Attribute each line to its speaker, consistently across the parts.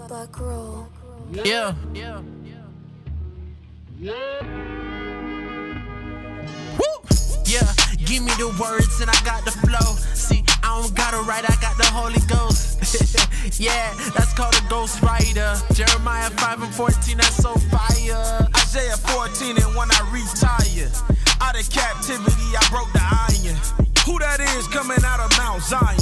Speaker 1: Buck roll.
Speaker 2: Yeah. Woo! Yeah, give me the words and I got the flow. See, I don't gotta write, I got the Holy Ghost. Yeah, that's called a ghost writer. Jeremiah 5:14, that's so fire.
Speaker 3: Isaiah 14, and when I retire, out of captivity I broke the iron. Who that is coming out of Mount Zion?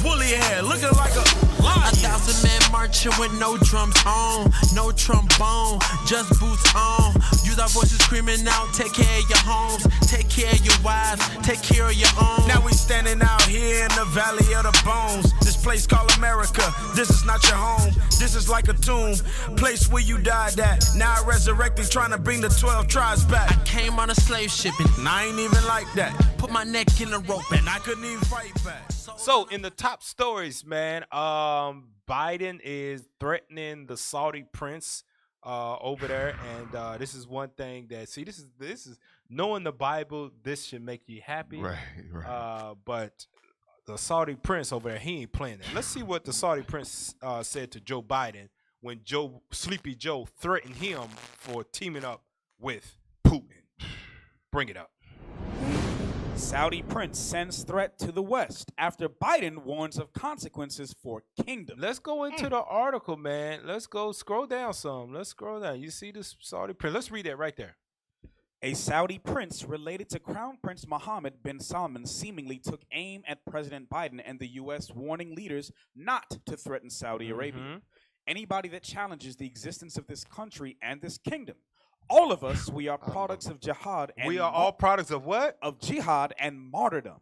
Speaker 3: Woolly hair, looking like a lion.
Speaker 2: 1,000 men marching with no drums on, no trombone, just boots on. Use our voices screaming out, take care of your homes, take care of your wives, take care of your own.
Speaker 3: Now we standing out here in the valley of the bones. This place called America, this is not your home. This is like a tomb, place where you died at. Now I resurrected, trying to bring the 12 tribes back.
Speaker 2: I came on a slave shipping,
Speaker 3: And I ain't even like that.
Speaker 2: put my neck in the rope and
Speaker 3: I couldn't even fight back.
Speaker 4: So in the top stories, man, Biden is threatening the Saudi prince over there, and this is one thing that this is knowing the Bible. This should make you happy,
Speaker 5: Right.
Speaker 4: But the Saudi prince over there, he ain't playing that. Let's see what the Saudi prince said to Joe Biden when Sleepy Joe threatened him for teaming up with Putin. Bring it up.
Speaker 6: Saudi prince sends threat to the West after Biden warns of consequences for kingdom.
Speaker 4: Let's go into the article, man. Let's go scroll down some. Let's scroll down. You see this Saudi prince? Let's read that right there.
Speaker 6: A Saudi prince related to Crown Prince Mohammed bin Salman seemingly took aim at President Biden and the U.S., warning leaders not to threaten Saudi Arabia. Anybody that challenges the existence of this country and this kingdom. All of us, we are products of jihad. And
Speaker 4: We are all products of what?
Speaker 6: Of jihad and martyrdom.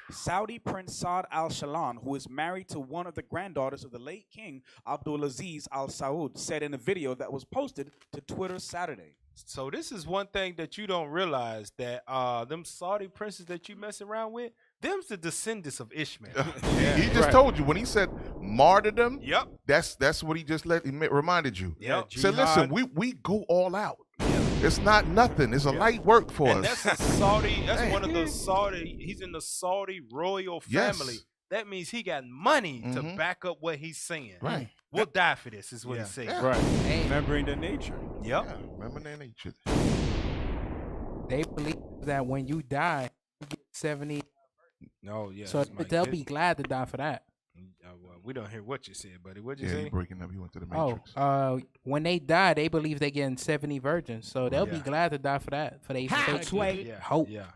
Speaker 6: Saudi Prince Saud Al Shalan, who is married to one of the granddaughters of the late King Abdulaziz Al Saud, said in a video that was posted to Twitter Saturday.
Speaker 4: So this is one thing that you don't realize, that them Saudi princes that you mess around with, them's the descendants of Ishmael.
Speaker 5: He just told you when he said martyrdom.
Speaker 4: Yep.
Speaker 5: That's what he just reminded you.
Speaker 4: Yep.
Speaker 5: He said, listen, we go all out. It's not nothing. It's a light work for
Speaker 4: And
Speaker 5: us.
Speaker 4: that's a Saudi. That's one of the Saudi. He's in the Saudi royal family.
Speaker 5: Yes.
Speaker 4: That means he got money to back up what he's saying.
Speaker 5: Right.
Speaker 4: We'll die for this, is what he's saying.
Speaker 5: Yeah.
Speaker 6: Right. Remembering the nature.
Speaker 4: Yep.
Speaker 5: Yeah, remember their nature.
Speaker 7: They believe that when you die, you get 70.
Speaker 4: No, yeah.
Speaker 7: So
Speaker 4: that's my
Speaker 7: they'll
Speaker 4: kid.
Speaker 7: be glad to die for that.
Speaker 4: Well, we don't hear what you said, buddy. What'd you
Speaker 5: Yeah,
Speaker 4: say?
Speaker 5: he breaking up. He went to the
Speaker 7: Oh,
Speaker 5: Matrix.
Speaker 7: when they die, they believe they're getting 70 virgins. So they'll be
Speaker 4: Yeah.
Speaker 7: glad to die for that. For they
Speaker 4: Yeah.
Speaker 7: hope.
Speaker 4: Yeah,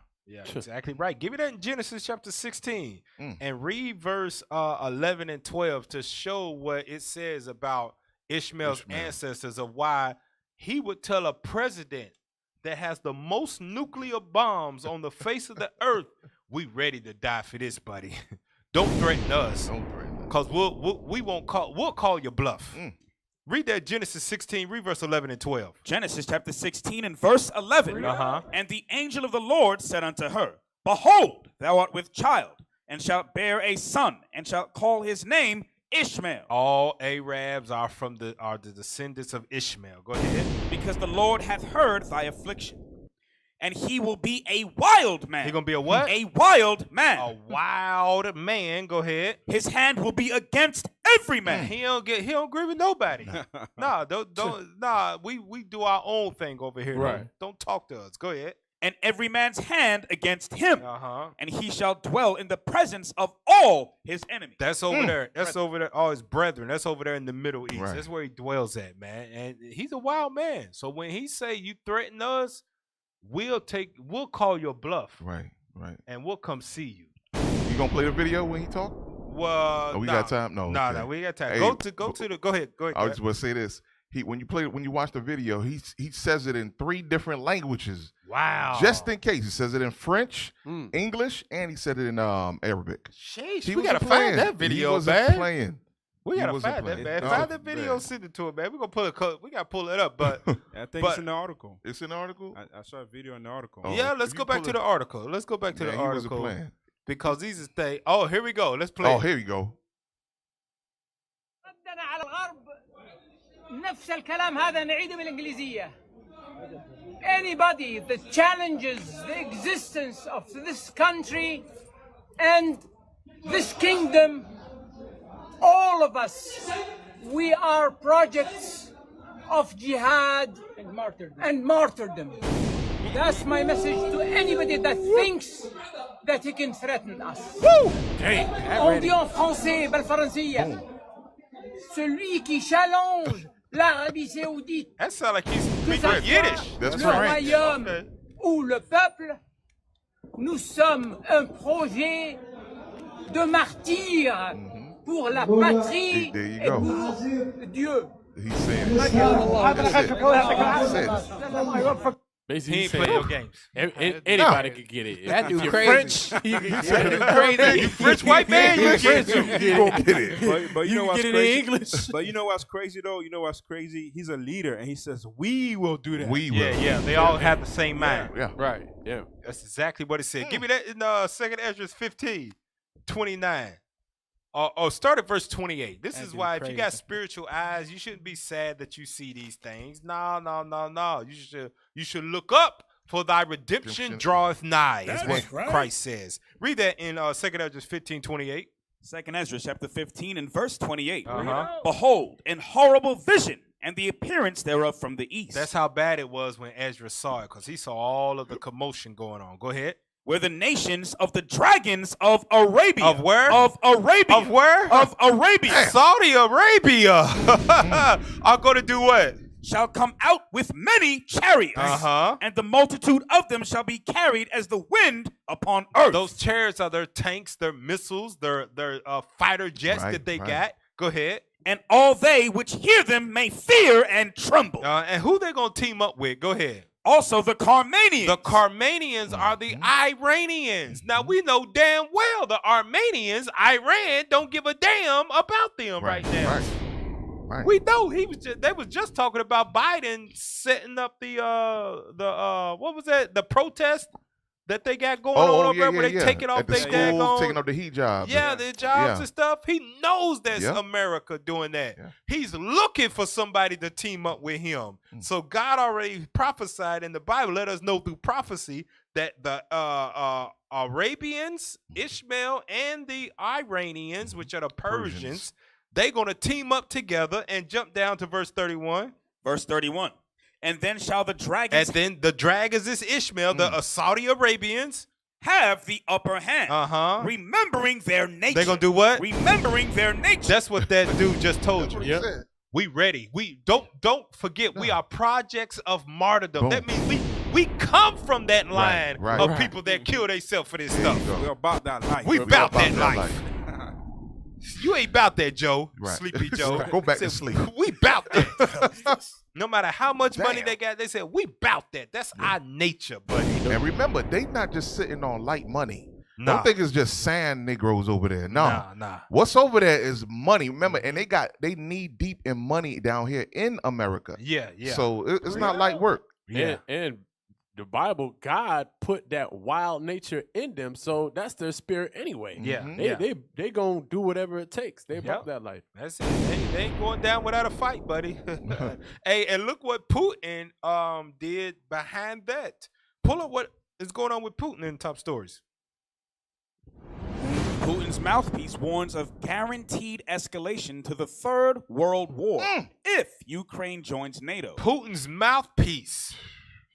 Speaker 4: exactly right. Give me that in Genesis chapter 16
Speaker 5: Mm.
Speaker 4: and read verse 11 and 12 to show what it says about Ishmael's ancestors, of why he would tell a president that has the most nuclear bombs on the face of the earth, we ready to die for this, buddy. Don't threaten us.
Speaker 5: Don't threaten us.
Speaker 4: Because we'll call your bluff.
Speaker 5: Mm.
Speaker 4: Read that Genesis 16, read verse 11 and 12.
Speaker 6: Genesis chapter 16 and verse 11.
Speaker 4: Uh-huh.
Speaker 6: And the angel of the Lord said unto her, Behold, thou art with child, and shalt bear a son, and shalt call his name Ishmael.
Speaker 4: All Arabs are the descendants of Ishmael. Go ahead.
Speaker 6: Because the Lord hath heard thy affliction. And he will be a wild man.
Speaker 4: He gonna be a what?
Speaker 6: A wild man.
Speaker 4: A wild man. Go ahead.
Speaker 6: His hand will be against every man.
Speaker 4: He don't agree with nobody. Nah, we do our own thing over here.
Speaker 7: Right.
Speaker 4: Don't talk to us. Go ahead.
Speaker 6: And every man's hand against him.
Speaker 4: Uh-huh.
Speaker 6: And he shall dwell in the presence of all his enemies.
Speaker 4: That's over there. That's over there. All his brethren. That's over there in the Middle East.
Speaker 5: Right.
Speaker 4: That's where he dwells at, man. And he's a wild man. So when he say you threaten us, we'll call your bluff.
Speaker 5: Right.
Speaker 4: And we'll come see you.
Speaker 5: You gonna play the video when he talk?
Speaker 4: Well,
Speaker 5: We got time? No.
Speaker 4: No,
Speaker 5: okay.
Speaker 4: we got time.
Speaker 5: Hey,
Speaker 4: Go ahead.
Speaker 5: I was just going to say this. When you watch the video, he says it in 3 different languages.
Speaker 4: Wow.
Speaker 5: Just in case. He says it in French, English, and he said it in Arabic.
Speaker 4: Sheesh,
Speaker 5: He
Speaker 4: we gotta
Speaker 5: wasn't
Speaker 4: find
Speaker 5: playing.
Speaker 4: that video,
Speaker 5: He wasn't
Speaker 4: man.
Speaker 5: playing.
Speaker 4: We
Speaker 5: He
Speaker 4: gotta
Speaker 5: wasn't
Speaker 4: find that,
Speaker 5: playing.
Speaker 4: man.
Speaker 5: No,
Speaker 4: Find the video,
Speaker 5: man.
Speaker 4: send it to it, man. We gotta pull it up, but
Speaker 8: I think it's in the article.
Speaker 5: It's in the article?
Speaker 8: I saw a video in the article.
Speaker 5: Oh.
Speaker 4: yeah, let's
Speaker 5: if
Speaker 4: go
Speaker 5: you
Speaker 4: back
Speaker 5: pull
Speaker 4: to
Speaker 5: it-
Speaker 4: the article. Let's go back to the
Speaker 5: He wasn't
Speaker 4: article
Speaker 5: playing.
Speaker 4: because these is things. Oh, here we go. Let's play.
Speaker 5: Oh, here we go.
Speaker 9: ردنا على الغرب نفس الكلام هذا نعيده بالإنجليزية. Anybody that challenges the existence of this country and this kingdom, all of us, we are projects of jihad and martyrdom. That's my message to anybody that thinks that he can threaten us. On dit en français, بالفرنسية, celui qui challenge l'Arabie Saoudite.
Speaker 4: That sound like he's
Speaker 9: Que ça
Speaker 4: speaking Yiddish.
Speaker 9: soit
Speaker 5: That's
Speaker 9: le
Speaker 5: French.
Speaker 9: royaume
Speaker 4: Okay.
Speaker 9: ou le peuple, nous sommes un projet de martyrs pour la patrie
Speaker 5: There you
Speaker 9: et
Speaker 5: go.
Speaker 9: pour Dieu.
Speaker 5: He's saying that's it. That's it.
Speaker 1: Basically,
Speaker 4: He ain't playing your games.
Speaker 1: Anybody could get it.
Speaker 7: That dude
Speaker 1: If you're
Speaker 7: crazy.
Speaker 1: French, you can get
Speaker 7: That
Speaker 1: it.
Speaker 7: dude crazy.
Speaker 4: You French white man, you
Speaker 1: French,
Speaker 4: get
Speaker 1: you
Speaker 4: it.
Speaker 1: can
Speaker 5: You
Speaker 1: get
Speaker 5: gonna
Speaker 1: it.
Speaker 5: get it.
Speaker 8: But you know
Speaker 1: You
Speaker 8: what's
Speaker 1: get it
Speaker 8: crazy?
Speaker 1: in English.
Speaker 8: But you know what's crazy though? You know what's crazy? He's a leader and he says, we will do that.
Speaker 5: We will.
Speaker 4: Yeah. They all have the same mind.
Speaker 5: Yeah.
Speaker 1: Right. Yeah.
Speaker 4: That's exactly what it said. Give me that in 2nd Ezra 15, 29. Start at verse 28. This is why if you got spiritual eyes, you shouldn't be sad that you see these things. No. You should look up, for thy redemption draweth nigh, is what Christ says. Read that in 2nd Ezra 15, 28.
Speaker 6: 2nd Ezra chapter 15 and verse 28.
Speaker 4: Uh-huh.
Speaker 6: Behold, an horrible vision, and the appearance thereof from the east.
Speaker 4: That's how bad it was when Ezra saw it, because he saw all of the commotion going on. Go ahead.
Speaker 6: Where the nations of the dragons of Arabia.
Speaker 4: Of where?
Speaker 6: Of Arabia.
Speaker 4: Of where?
Speaker 6: Of Arabia.
Speaker 4: Saudi Arabia. Are going to do what?
Speaker 6: Shall come out with many chariots.
Speaker 4: Uh-huh.
Speaker 6: And the multitude of them shall be carried as the wind upon earth.
Speaker 4: Those chariots are their tanks, their missiles, their fighter jets
Speaker 5: Right,
Speaker 4: that they
Speaker 5: right.
Speaker 4: got. Go ahead.
Speaker 6: And all they which hear them may fear and tremble.
Speaker 4: And who they going to team up with? Go ahead.
Speaker 6: Also the Carmanians.
Speaker 4: The Carmanians are the Iranians. Now, we know damn well the Armenians, Iran, don't give a damn about them right now.
Speaker 5: Right.
Speaker 4: We know they was just talking about Biden setting up the what was that? The protest that they got going on over there where they taking off
Speaker 5: At the
Speaker 4: their
Speaker 5: schools,
Speaker 4: daggone
Speaker 5: taking off the hijabs.
Speaker 4: yeah, their jobs and stuff. He knows that's
Speaker 5: Yeah.
Speaker 4: America doing that.
Speaker 5: Yeah.
Speaker 4: He's looking for somebody to team up with him. So God already prophesied in the Bible, let us know through prophecy that the Arabians, Ishmael, and the Iranians, which are the Persians, they're going to team up together. And jump down to verse 31.
Speaker 6: Verse 31. And then shall the dragons
Speaker 4: And then the dragons is Ishmael, the Saudi Arabians.
Speaker 6: have the upper hand.
Speaker 4: Uh-huh.
Speaker 6: Remembering their nature.
Speaker 4: They're going to do what?
Speaker 6: Remembering their nature.
Speaker 4: That's what that dude just told you.
Speaker 5: Yep.
Speaker 4: We ready. We don't forget we are projects of martyrdom.
Speaker 5: Boom.
Speaker 4: That means we come from that line
Speaker 5: right,
Speaker 4: of
Speaker 5: right.
Speaker 4: people that kill themselves for this
Speaker 5: There
Speaker 4: stuff.
Speaker 5: you go.
Speaker 8: We're about that life.
Speaker 4: We
Speaker 5: We're
Speaker 4: about
Speaker 5: about
Speaker 4: that
Speaker 5: that
Speaker 4: life. You ain't about that, Joe.
Speaker 5: Right.
Speaker 4: Sleepy Joe.
Speaker 5: Go back to
Speaker 4: Said,
Speaker 5: sleep.
Speaker 4: We about that. No matter how much money
Speaker 5: Damn.
Speaker 4: they got, they said, we about that. That's our nature, buddy.
Speaker 5: And remember, they not just sitting on light money.
Speaker 4: Nah.
Speaker 5: Don't think it's just sand Negroes over there. No.
Speaker 4: Nah.
Speaker 5: What's over there is money. Remember, and they knee deep in money down here in America.
Speaker 4: Yeah.
Speaker 5: So it's not light work.
Speaker 4: Yeah.
Speaker 1: And the Bible, God put that wild nature in them, so that's their spirit anyway.
Speaker 4: Yeah.
Speaker 1: They gonna do whatever it takes. They
Speaker 4: Yep.
Speaker 1: about that life.
Speaker 4: That's it. They ain't going down without a fight, buddy. Hey, and look what Putin did behind that. Pull up what is going on with Putin in top stories.
Speaker 6: Putin's mouthpiece warns of guaranteed escalation to the Third World War if Ukraine joins NATO.
Speaker 4: Putin's mouthpiece.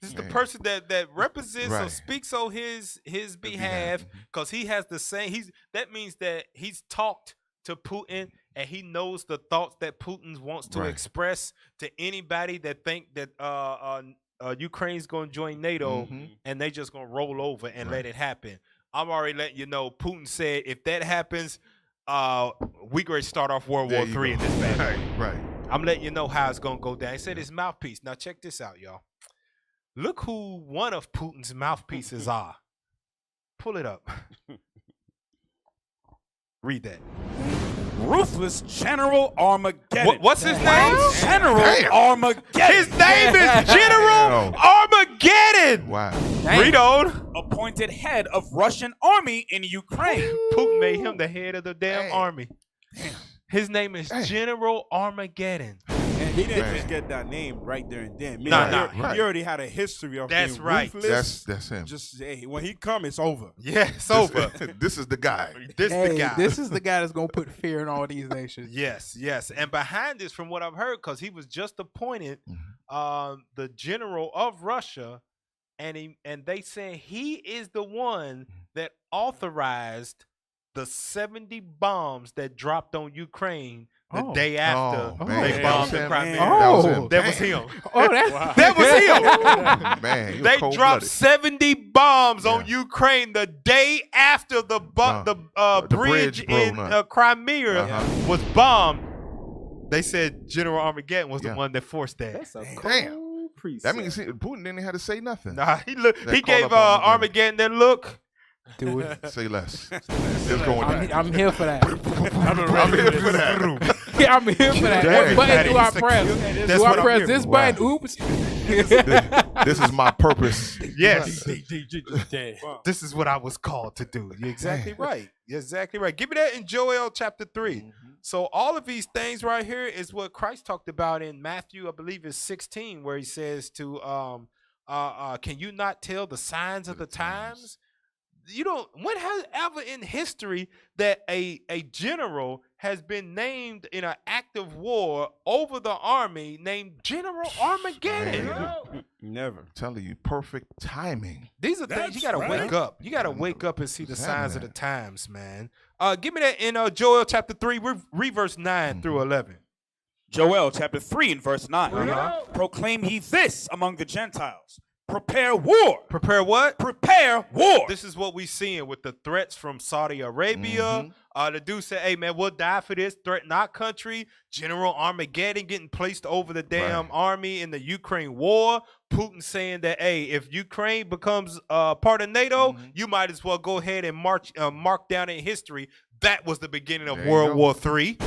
Speaker 4: This is the
Speaker 5: Man.
Speaker 4: person that represents or
Speaker 5: Right.
Speaker 4: speaks on his behalf, because he has the same. That means that he's talked to Putin and he knows the thoughts that Putin wants to
Speaker 5: Right.
Speaker 4: express to anybody that think that Ukraine's going to join NATO and they just going to roll over and let it happen. I'm already letting you know. Putin said if that happens, we going to start off World War III in this bad boy.
Speaker 5: Right.
Speaker 4: I'm letting you know how it's going to go down. He said his mouthpiece. Now check this out, y'all. Look who one of Putin's mouthpieces are. Pull it up. Read that.
Speaker 6: Ruthless General Armageddon.
Speaker 4: What's his name?
Speaker 6: General
Speaker 5: Damn.
Speaker 6: Armageddon.
Speaker 4: His name is General Armageddon.
Speaker 5: Wow.
Speaker 4: Read on.
Speaker 6: Appointed head of Russian army in Ukraine.
Speaker 4: Putin made him the head of the damn
Speaker 5: Damn.
Speaker 4: army. His name is
Speaker 5: Damn.
Speaker 4: General Armageddon.
Speaker 8: And he didn't
Speaker 5: Man.
Speaker 8: just get that name right there and then.
Speaker 4: Nah,
Speaker 5: right.
Speaker 8: He already had a history of
Speaker 4: That's
Speaker 8: being
Speaker 4: right.
Speaker 8: ruthless.
Speaker 5: That's him.
Speaker 8: Just hey, when he come, it's over.
Speaker 4: Yeah, it's over.
Speaker 5: This is the guy.
Speaker 4: This
Speaker 7: Hey,
Speaker 4: the guy.
Speaker 7: this is the guy that's gonna put fear in all these nations.
Speaker 4: Yes, yes. And behind this, from what I've heard, because he was just appointed the general of Russia, and they say he is the one that authorized the 70 bombs that dropped on Ukraine the day after
Speaker 5: man.
Speaker 4: they bombed the Crimea.
Speaker 7: Oh.
Speaker 4: That was him.
Speaker 7: Oh, that's
Speaker 4: That was him.
Speaker 5: Man, he was
Speaker 4: They dropped
Speaker 5: cold-blooded.
Speaker 4: 70 bombs on
Speaker 5: Yeah.
Speaker 4: Ukraine the day after the bridge
Speaker 5: bridge blew
Speaker 4: in
Speaker 5: up.
Speaker 4: Crimea
Speaker 5: Uh-huh.
Speaker 4: was bombed. They said General Armageddon was the
Speaker 5: Yeah.
Speaker 4: one that forced that.
Speaker 8: That's a
Speaker 5: Damn.
Speaker 8: cold precept.
Speaker 5: That means Putin didn't have to say nothing.
Speaker 4: Nah,
Speaker 5: They
Speaker 4: he
Speaker 5: called
Speaker 4: gave
Speaker 5: up Armageddon.
Speaker 4: Armageddon that look.
Speaker 7: do it.
Speaker 5: Say less. It's going down.
Speaker 7: I'm here for that.
Speaker 5: I'm here for that.
Speaker 7: Yeah, I'm here for that.
Speaker 5: Dang.
Speaker 7: What button do I
Speaker 4: That's
Speaker 7: press?
Speaker 4: what
Speaker 7: Do I
Speaker 4: I'm
Speaker 7: press
Speaker 4: here
Speaker 7: this
Speaker 5: for.
Speaker 7: button?
Speaker 5: Wow.
Speaker 7: Oops.
Speaker 5: This is my purpose.
Speaker 4: Yes.
Speaker 1: Damn.
Speaker 4: This is what I was called to do. You're exactly right. You're exactly right. Give me that in Joel chapter 3. So all of these things right here is what Christ talked about in Matthew, I believe it's 16, where he says to can you not tell the signs of the times? You don't. When has ever in history that a general has been named in an active war over the army named General Armageddon?
Speaker 5: Man.
Speaker 8: Never.
Speaker 5: Telling you, perfect timing.
Speaker 4: These are things you gotta wake up. You gotta wake up and see the
Speaker 5: What's
Speaker 4: signs of
Speaker 5: happening?
Speaker 4: the times, man. Give me that in Joel chapter 3, read verse 9 through 11.
Speaker 6: Joel chapter 3 and verse 9. Proclaim ye this among the Gentiles. Prepare war.
Speaker 4: Prepare what?
Speaker 6: Prepare war.
Speaker 4: This is what we seeing with the threats from Saudi Arabia. The dude said, hey, man, we'll die for this. Threaten our country. General Armageddon getting placed over the damn army in the Ukraine war. Putin saying that, hey, if Ukraine becomes part of NATO, you might as well go ahead and mark down in history. That was the beginning of
Speaker 5: There you
Speaker 4: World
Speaker 5: go.
Speaker 4: War III.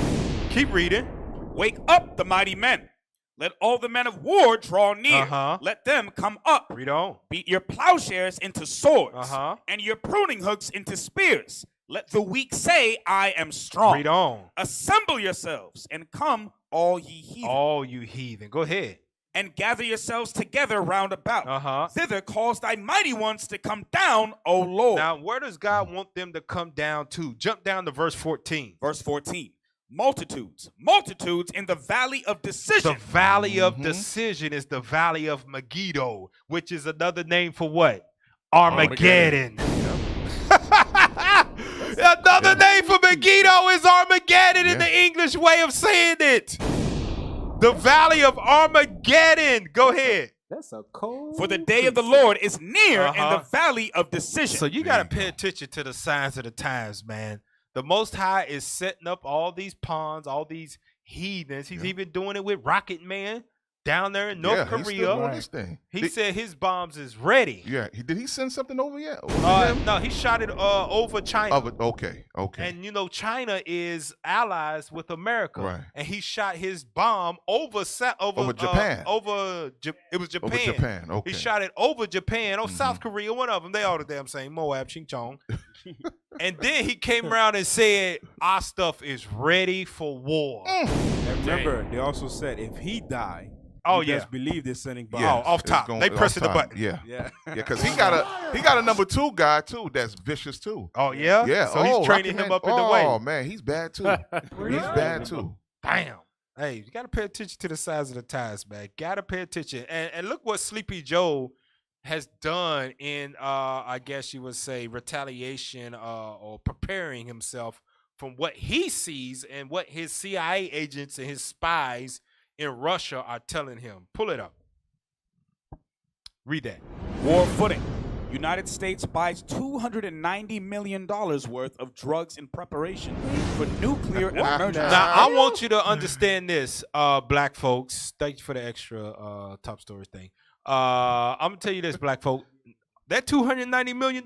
Speaker 4: Keep reading.
Speaker 6: Wake up the mighty men. Let all the men of war draw near. Let them come up.
Speaker 4: Read on.
Speaker 6: Beat your plowshares into swords and your pruning hooks into spears. Let the weak say, I am strong.
Speaker 4: Read on.
Speaker 6: Assemble yourselves and come, all ye heathen.
Speaker 4: All you heathen. Go ahead.
Speaker 6: And gather yourselves together round about. Thither cause thy mighty ones to come down, O Lord.
Speaker 4: Now, where does God want them to come down to? Jump down to verse 14.
Speaker 6: Verse 14. Multitudes in the valley of decision.
Speaker 4: The valley of decision is the valley of Megiddo, which is another name for what? Armageddon. Another name for Megiddo is Armageddon in the English way of saying it. The valley of Armageddon. Go ahead.
Speaker 8: That's a cold.
Speaker 6: For the day of the Lord is near in the valley of decision.
Speaker 4: So you got to pay attention to the signs of the times, man. The Most High is setting up all these pawns, all these heathens. He's even doing it with Rocket Man down there in North
Speaker 5: He's still doing
Speaker 4: Korea.
Speaker 5: this thing.
Speaker 4: He said his bombs is ready.
Speaker 5: Yeah, did he send something over yet?
Speaker 4: No, he shot it over China.
Speaker 5: Okay.
Speaker 4: And you know, China is allies with America.
Speaker 5: Right.
Speaker 4: And he shot his bomb over
Speaker 5: Japan.
Speaker 4: it was Japan.
Speaker 5: Over Japan, okay.
Speaker 4: He shot it over Japan or South Korea, one of them. They all the damn same. Moab, Ching Chong. And then he came around and said, our stuff is ready for war.
Speaker 8: And remember, they also said if he died, just believe they're sending bombs.
Speaker 5: Yeah,
Speaker 4: off top. They pressing the button.
Speaker 5: Yeah,
Speaker 8: Yeah.
Speaker 5: because he got a number 2 guy too that's vicious too.
Speaker 4: Oh yeah,
Speaker 5: Yeah.
Speaker 4: So he's training him up in the way.
Speaker 5: Oh man, he's bad too. He's bad too.
Speaker 4: Damn. Hey, you gotta pay attention to the size of the times, man. Gotta pay attention. And look what Sleepy Joe has done in I guess you would say retaliation or preparing himself from what he sees and what his CIA agents and his spies in Russia are telling him. Pull it up. Read that.
Speaker 6: War footing. United States buys $290 million worth of drugs in preparation for nuclear emergency.
Speaker 4: Now, I want you to understand this, black folks. Thank you for the extra top story thing. I'm going to tell you this, black folk. That $290 million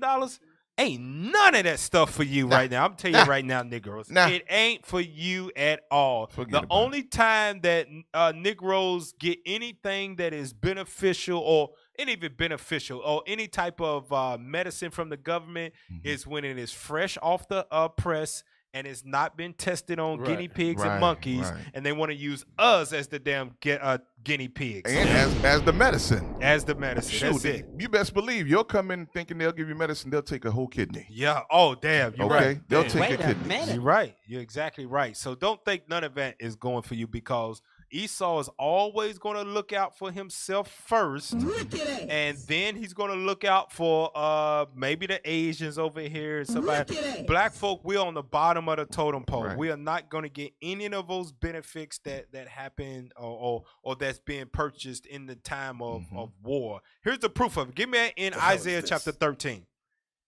Speaker 4: ain't none of that stuff for you right now. I'm telling you right now, Negroes. It ain't for you at all. The only time that Negroes get anything that is beneficial or any type of medicine from the government is when it is fresh off the press and it's not been tested on
Speaker 1: Right.
Speaker 4: guinea pigs and
Speaker 5: Right,
Speaker 4: monkeys,
Speaker 5: right.
Speaker 4: and they want to use us as the damn guinea pigs.
Speaker 5: And as the medicine.
Speaker 4: As the medicine.
Speaker 5: Shoot,
Speaker 4: That's it.
Speaker 5: you best believe you'll come in thinking they'll give you medicine, they'll take a whole kidney.
Speaker 4: Yeah. Oh, damn. You're
Speaker 5: Okay?
Speaker 4: right.
Speaker 5: They'll
Speaker 4: Damn.
Speaker 5: take a kidney.
Speaker 4: You're right. You're exactly right. So don't think none of that is going for you, because Esau is always going to look out for himself first, and then he's going to look out for maybe the Asians over here. Somebody, black folk, we're on the bottom of the totem pole.
Speaker 5: Right.
Speaker 4: We are not going to get any of those benefits that happen or that's being purchased in the time of war. Here's the proof of it. Give me that in Isaiah chapter 13.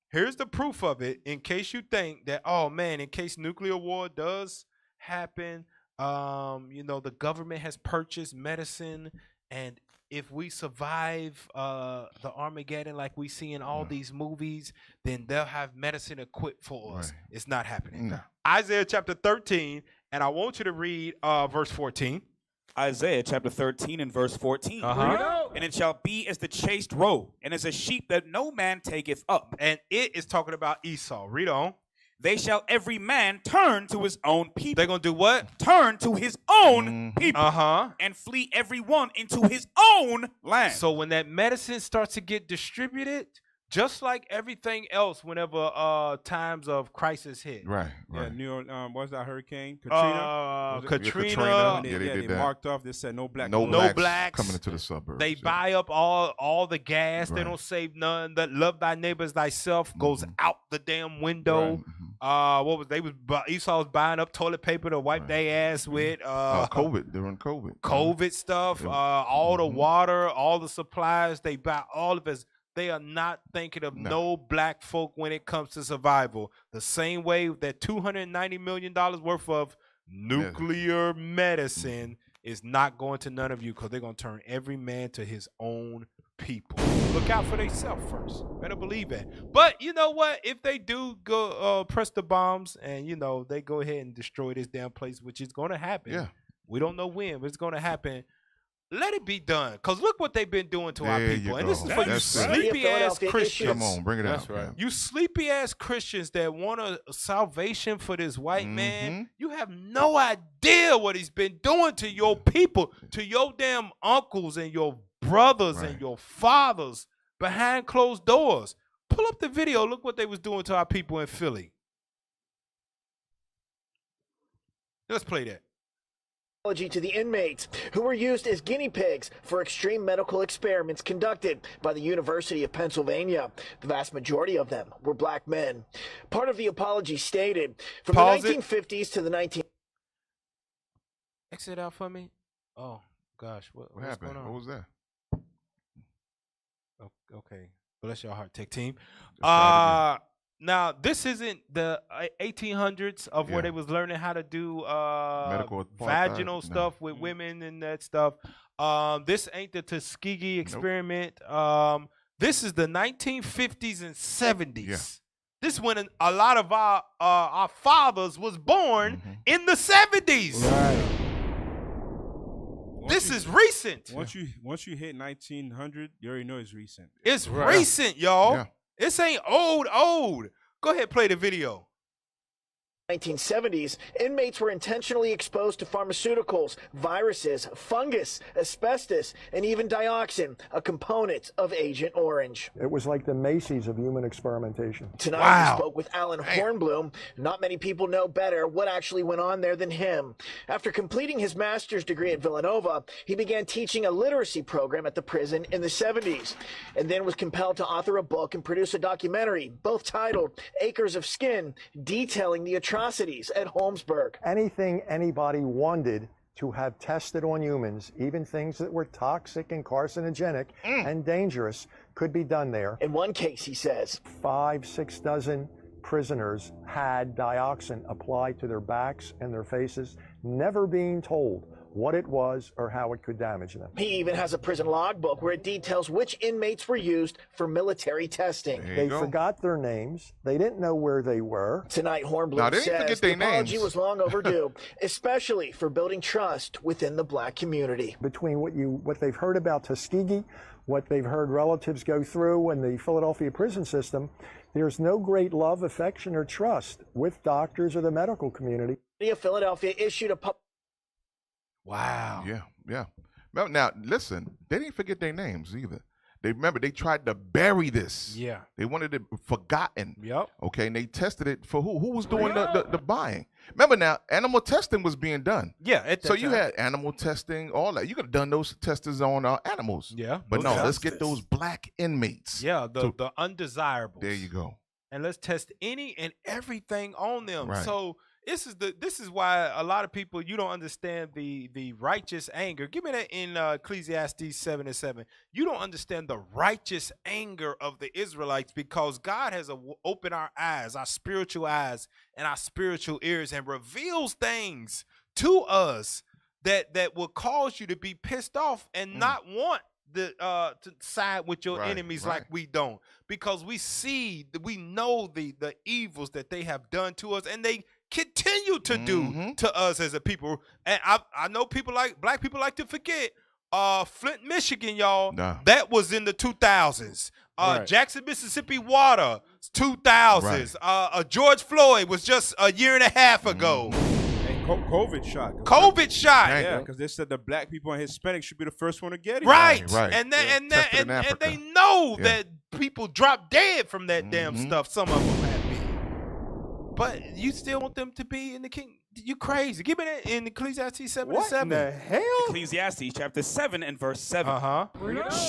Speaker 4: Here's the proof of it, in case you think that, oh man, in case nuclear war does happen, the government has purchased medicine, and if we survive the Armageddon like we see in all these movies, then they'll have medicine equipped for us.
Speaker 5: Right.
Speaker 4: It's not happening.
Speaker 5: No.
Speaker 4: Isaiah chapter 13, and I want you to read verse 14.
Speaker 6: Isaiah chapter 13 and verse 14. And it shall be as the chased roe, and as a sheep that no man taketh up.
Speaker 4: And it is talking about Esau. Read on.
Speaker 6: They shall every man turn to his own people.
Speaker 4: They're going to do what?
Speaker 6: Turn to his own people. And flee every one into his own land.
Speaker 4: So when that medicine starts to get distributed, just like everything else, whenever times of crisis hit.
Speaker 5: Right.
Speaker 8: Yeah, New York, what's that hurricane? Katrina?
Speaker 4: Katrina.
Speaker 5: Yeah, they did that.
Speaker 8: marked off. They said no black.
Speaker 5: No
Speaker 4: blacks
Speaker 5: blacks coming into the suburbs.
Speaker 4: They
Speaker 5: yeah.
Speaker 4: buy up all the gas. They
Speaker 5: Right.
Speaker 4: don't save none. That love thy neighbors thyself goes out the damn window.
Speaker 5: Right.
Speaker 4: Esau was buying up toilet paper to wipe
Speaker 5: Right.
Speaker 4: their ass with.
Speaker 5: COVID during COVID.
Speaker 4: COVID stuff. All the water, all the supplies. They buy all of it. They are not thinking of no black folk when it comes to survival. The same way that $290 million worth of nuclear medicine is not going to none of you, because they're going to turn every man to his own people. Look out for themselves first. Better believe that. But you know what? If they do go press the bombs and, they go ahead and destroy this damn place, which is going to happen.
Speaker 5: Yeah.
Speaker 4: We don't know when, but it's going to happen. Let it be done, because look what they've been doing to our
Speaker 5: There
Speaker 4: people.
Speaker 5: you
Speaker 4: And
Speaker 5: go.
Speaker 4: this is for you
Speaker 5: That's it.
Speaker 4: sleepy-ass Christians.
Speaker 5: Come on, bring it
Speaker 1: That's
Speaker 5: out.
Speaker 1: right.
Speaker 5: Yeah.
Speaker 4: You sleepy-ass Christians that want a salvation for this white man, you have no idea what he's been doing to your people, to your damn uncles and your brothers and your fathers behind closed doors. Pull up the video. Look what they was doing to our people in Philly. Let's play that.
Speaker 10: To the inmates, who were used as guinea pigs for extreme medical experiments conducted by the University of Pennsylvania. The vast majority of them were black men. Part of the apology stated, from the 1950s to the 19...
Speaker 4: Exit out for me. Oh, gosh. What
Speaker 5: happened?
Speaker 4: Going on?
Speaker 5: What was that?
Speaker 4: Okay. Bless your heart, tech team.
Speaker 5: Just
Speaker 4: Now, this isn't the 1800s of where
Speaker 5: Yeah.
Speaker 4: they was learning how to do
Speaker 5: Medical
Speaker 4: vaginal
Speaker 5: apartheid?
Speaker 4: stuff with women and that stuff. This ain't the Tuskegee experiment. This is the 1950s and 70s.
Speaker 5: Yeah.
Speaker 4: This is when a lot of our fathers was born in the 70s. This is recent.
Speaker 8: Once you hit 1900, you already know it's recent.
Speaker 4: It's recent, y'all.
Speaker 5: Yeah.
Speaker 4: This ain't old. Go ahead, play the video.
Speaker 10: 1970s, inmates were intentionally exposed to pharmaceuticals, viruses, fungus, asbestos, and even dioxin, a component of Agent Orange.
Speaker 11: It was like the Macy's of human experimentation.
Speaker 10: Tonight we spoke with Alan Hornblum. Not many people know better what actually went on there than him. After completing his master's degree at Villanova, he began teaching a literacy program at the prison in the 70s, and then was compelled to author a book and produce a documentary, both titled Acres of Skin, detailing the atrocities at Holmesburg.
Speaker 11: Anything anybody wanted to have tested on humans, even things that were toxic and carcinogenic and dangerous, could be done there.
Speaker 10: In one case, he says,
Speaker 11: 5-6 dozen prisoners had dioxin applied to their backs and their faces, never being told what it was or how it could damage them.
Speaker 10: He even has a prison logbook where it details which inmates were used for military testing.
Speaker 11: They forgot their names. They didn't know where they were.
Speaker 10: Tonight, Hornblum says the apology was long overdue, especially for building trust within the black community.
Speaker 11: Between what they've heard about Tuskegee, what they've heard relatives go through in the Philadelphia prison system, there's no great love, affection, or trust with doctors or the medical community.
Speaker 10: Philadelphia issued a
Speaker 4: Wow.
Speaker 5: Yeah. Now, listen, they didn't forget their names either. They tried to bury this.
Speaker 4: Yeah.
Speaker 5: They wanted it forgotten.
Speaker 4: Yep.
Speaker 5: Okay, and they tested it for who? Who was doing the buying? Remember now, animal testing was being done.
Speaker 4: Yeah.
Speaker 5: So you had animal testing, all that. You could have done those tests on animals.
Speaker 4: Yeah.
Speaker 5: But no, let's get those black inmates.
Speaker 4: Yeah, the undesirables.
Speaker 5: There you go.
Speaker 4: And let's test any and everything on them.
Speaker 5: Right.
Speaker 4: So this is why a lot of people, you don't understand the righteous anger. Give me that in Ecclesiastes 7:7. You don't understand the righteous anger of the Israelites because God has opened our eyes, our spiritual eyes and our spiritual ears, and reveals things to us that will cause you to be pissed off and not want to side with your enemies like we don't, because we know the evils that they have done to us, and they continue to do to us as a people. And I know black people like to forget Flint, Michigan, y'all. That was in the 2000s. Jackson, Mississippi water, 2000s. George Floyd was just a year and a half ago.
Speaker 8: COVID shot.
Speaker 4: COVID shot.
Speaker 8: Yeah, because they said the black people and Hispanics should be the first one to get it.
Speaker 4: Right. And they know that people drop dead from that damn stuff. Some of them have been. But you still want them to be in the king? You crazy. Give me that in Ecclesiastes 7:7.
Speaker 6: What in the hell? Ecclesiastes chapter 7 and verse 7.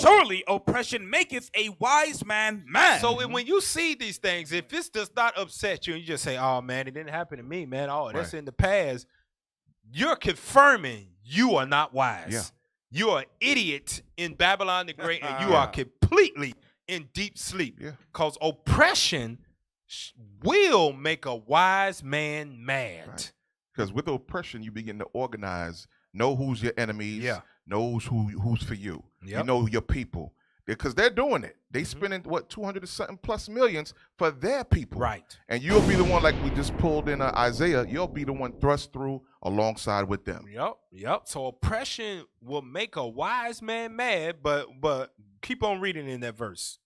Speaker 6: Surely oppression maketh a wise man mad.
Speaker 4: So when you see these things, if this does not upset you and you just say, oh man, it didn't happen to me, man. Oh, that's in the past. You're confirming you are not wise.
Speaker 5: Yeah.
Speaker 4: You are an idiot in Babylon the Great, and you are completely in deep sleep. Because oppression will make a wise man mad.
Speaker 5: Because with oppression, you begin to organize, know who's your enemies, knows who's for you. You know your people. Because they're doing it. They spending, 200 and something plus millions for their people.
Speaker 4: Right.
Speaker 5: And you'll be the one, like we just pulled in Isaiah, you'll be the one thrust through alongside with them.
Speaker 4: Yep. So oppression will make a wise man mad, but keep on reading in that verse.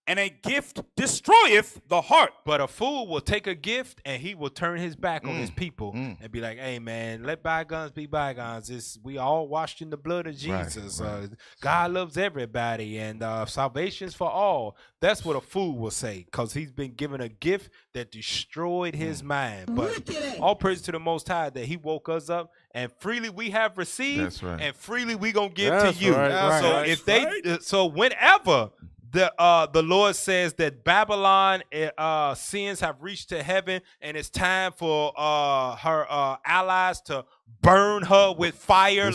Speaker 6: And a gift destroyeth the heart.
Speaker 4: But a fool will take a gift and he will turn his back on his people and be like, hey, man, let bygones be bygones. We all washed in the blood of Jesus. God loves everybody, and salvation's for all. That's what a fool will say, because he's been given a gift that destroyed his mind. But all praise to the Most High that he woke us up, and freely we have received, and freely we going to give to you. So whenever the Lord says that Babylon sins have reached to heaven, and it's time for her allies to burn her with fire,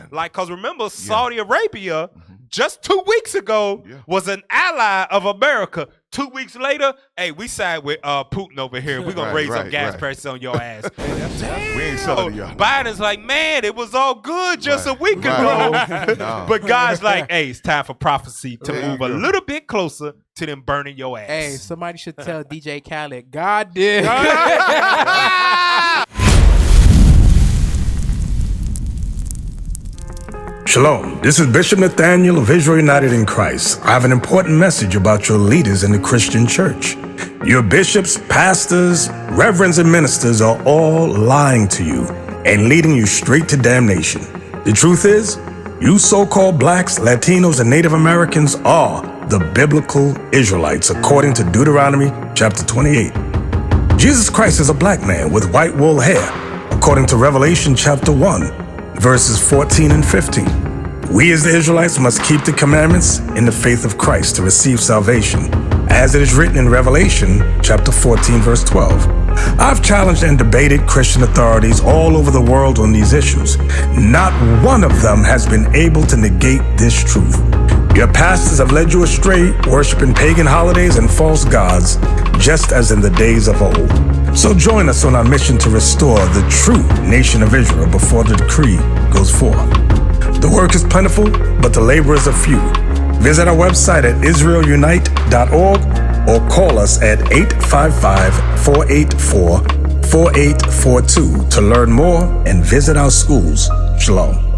Speaker 4: because remember, Saudi Arabia just 2 weeks ago was an ally of America. 2 weeks later, hey, we side with Putin over here. We're gonna raise up gas prices on your ass.
Speaker 5: We ain't selling to y'all.
Speaker 4: Biden's like, man, it was all good just a week ago. But God's like, hey, it's time for prophecy to move a little bit closer to them burning your ass.
Speaker 7: Hey, somebody should tell DJ Khaled, God did.
Speaker 12: Shalom, this is Bishop Nathaniel of Israel United in Christ. I have an important message about your leaders in the Christian church. Your bishops, pastors, reverends, and ministers are all lying to you and leading you straight to damnation. The truth is, you so-called blacks, Latinos, and Native Americans are the biblical Israelites, according to Deuteronomy chapter 28. Jesus Christ is a black man with white wool hair, according to Revelation chapter 1. Verses 14 and 15. We as the Israelites must keep the commandments in the faith of Christ to receive salvation, as it is written in Revelation chapter 14, verse 12. I've challenged and debated Christian authorities all over the world on these issues. Not one of them has been able to negate this truth. Your pastors have led you astray, worshiping pagan holidays and false gods, just as in the days of old. So join us on our mission to restore the true nation of Israel before the decree goes forth. The work is plentiful, but the laborers are few. Visit our website at israelunite.org or call us at 855-484-4842 to learn more and visit our schools. Shalom.